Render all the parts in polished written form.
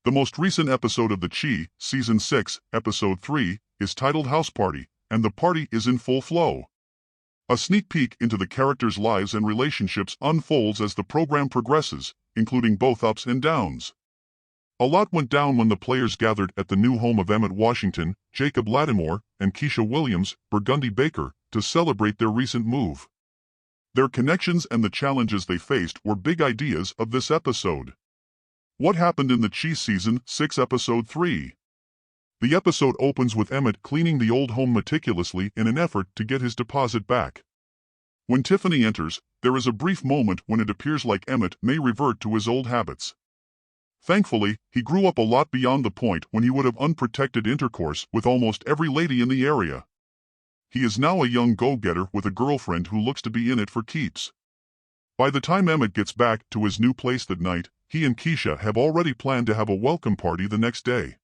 The most recent episode of The Chi, Season 6, Episode 3, is titled House Party, and the party is in full flow. A sneak peek into the characters' lives and relationships unfolds as the program progresses, including both ups and downs. A lot went down when the players gathered at the new home of Emmett Washington, Jacob Lattimore, and Keisha Williams, Burgundy Baker, to celebrate their recent move. Their connections and the challenges they faced were big ideas of this episode. What happened in The Chi Season 6 Episode 3? The episode opens with Emmett cleaning the old home meticulously in an effort to get his deposit back. When Tiffany enters, there is a brief moment when it appears like Emmett may revert to his old habits. Thankfully, he grew up a lot beyond the point when he would have unprotected intercourse with almost every lady in the area. He is now a young go-getter with a girlfriend who looks to be in it for keeps. By the time Emmett gets back to his new place that night, he and Keisha have already planned to have a welcome party the next day.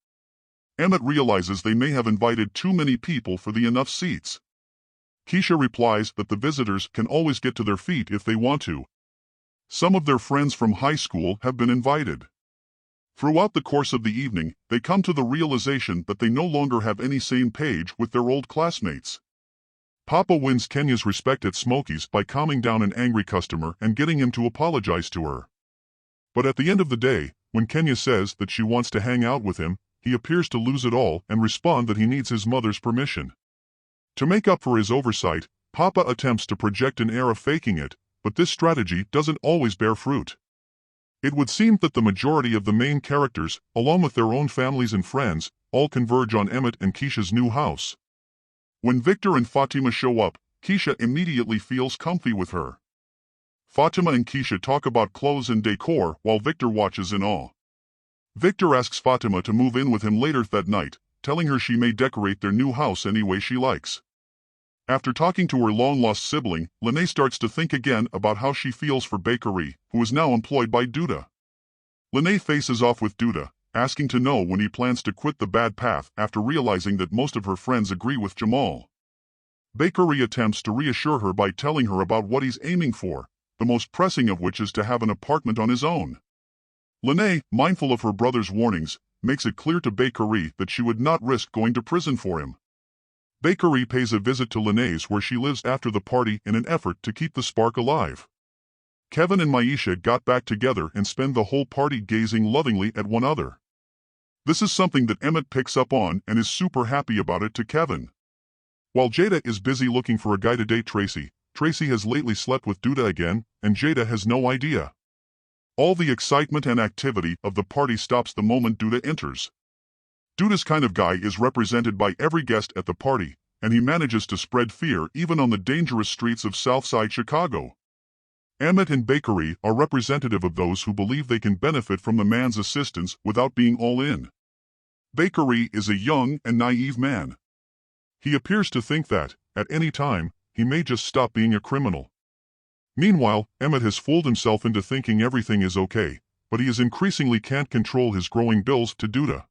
Emmett realizes they may have invited too many people for the enough seats. Keisha replies that the visitors can always get to their feet if they want to. Some of their friends from high school have been invited. Throughout the course of the evening, they come to the realization that they no longer have any same page with their old classmates. Papa wins Kenya's respect at Smokey's by calming down an angry customer and getting him to apologize to her. But at the end of the day, when Kenya says that she wants to hang out with him, he appears to lose it all and respond that he needs his mother's permission. To make up for his oversight, Papa attempts to project an air of faking it, but this strategy doesn't always bear fruit. It would seem that the majority of the main characters, along with their own families and friends, all converge on Emmett and Keisha's new house. When Victor and Fatima show up, Keisha immediately feels comfy with her. Fatima and Keisha talk about clothes and decor while Victor watches in awe. Victor asks Fatima to move in with him later that night, telling her she may decorate their new house any way she likes. After talking to her long-lost sibling, Lene starts to think again about how she feels for Bakery, who is now employed by Duda. Lene faces off with Duda, asking to know when he plans to quit the bad path after realizing that most of her friends agree with Jamal. Bakery attempts to reassure her by telling her about what he's aiming for, the most pressing of which is to have an apartment on his own. Lene, mindful of her brother's warnings, makes it clear to Bakery that she would not risk going to prison for him. Bakery pays a visit to Lene's where she lives after the party in an effort to keep the spark alive. Kevin and Maisha got back together and spend the whole party gazing lovingly at one another. This is something that Emmett picks up on and is super happy about it to Kevin. While Jada is busy looking for a guy to date Tracy, Tracy has lately slept with Duda again, and Jada has no idea. All the excitement and activity of the party stops the moment Duda enters. Duda's kind of guy is represented by every guest at the party, and he manages to spread fear even on the dangerous streets of Southside Chicago. Emmett and Bakery are representative of those who believe they can benefit from the man's assistance without being all in. Bakery is a young and naive man. He appears to think that, at any time, he may just stop being a criminal. Meanwhile, Emmett has fooled himself into thinking everything is okay, but he is increasingly can't control his growing bills to Duda.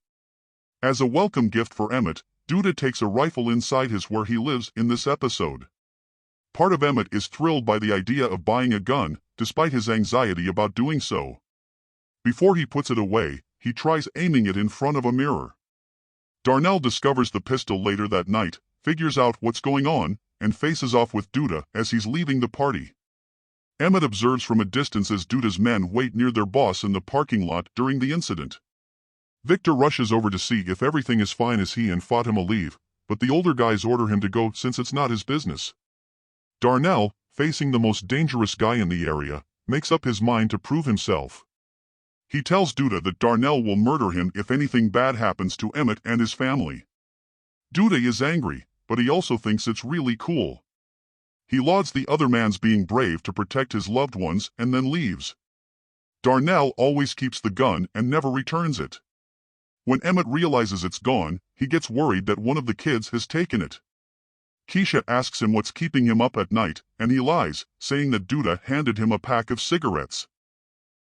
As a welcome gift for Emmett, Duda takes a rifle inside his where he lives in this episode. Part of Emmett is thrilled by the idea of buying a gun, despite his anxiety about doing so. Before he puts it away, he tries aiming it in front of a mirror. Darnell discovers the pistol later that night, figures out what's going on, and faces off with Duda as he's leaving the party. Emmett observes from a distance as Duda's men wait near their boss in the parking lot during the incident. Victor rushes over to see if everything is fine as he and Fatima leave, but the older guys order him to go since it's not his business. Darnell, facing the most dangerous guy in the area, makes up his mind to prove himself. He tells Duda that Darnell will murder him if anything bad happens to Emmett and his family. Duda is angry, but he also thinks it's really cool. He lauds the other man's being brave to protect his loved ones and then leaves. Darnell always keeps the gun and never returns it. When Emmett realizes it's gone, he gets worried that one of the kids has taken it. Keisha asks him what's keeping him up at night, and he lies, saying that Duda handed him a pack of cigarettes.